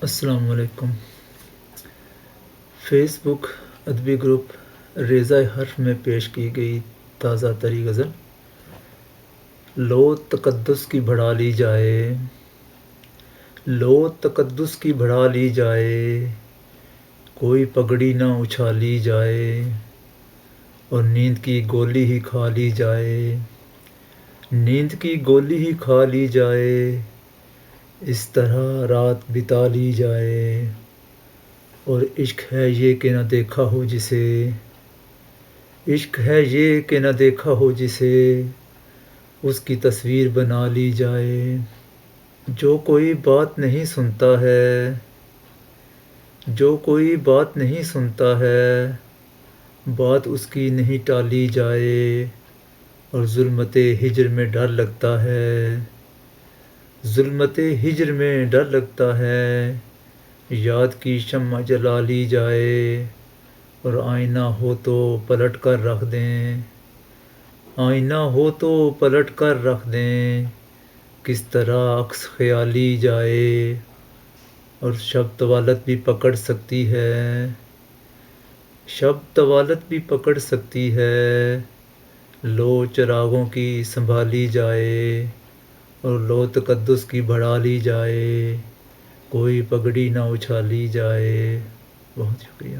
السلام علیکم۔ فیس بک ادبی گروپ ریزہ حرف میں پیش کی گئی تازہ تری غزل لو تقدس کی بڑھا لی جائے، لو تقدس کی بڑھا لی جائے، کوئی پگڑی نہ اچھالی جائے اور نیند کی گولی ہی کھا لی جائے، نیند کی گولی ہی کھا لی جائے، اس طرح رات بتا لی جائے۔ اور عشق ہے یہ کہ نہ دیکھا ہو جسے، عشق ہے یہ کہ نہ دیکھا ہو جسے، اس کی تصویر بنا لی جائے۔ جو کوئی بات نہیں سنتا ہے، جو کوئی بات نہیں سنتا ہے، بات اس کی نہیں ٹالی جائے اور ظلمت ہجر میں ڈر لگتا ہے، ظلمت ہجر میں ڈر لگتا ہے، یاد کی شمع جلا لی جائے اور آئینہ ہو تو پلٹ کر رکھ دیں، آئینہ ہو تو پلٹ کر رکھ دیں، کس طرح عکس خیالی جائے اور شب طوالت بھی پکڑ سکتی ہے، شب طوالت بھی پکڑ سکتی ہے، لو چراغوں کی سنبھالی جائے اور لو تقدس کی بڑھا لی جائے، کوئی پگڑی نہ اچھالی جائے۔ بہت شکریہ۔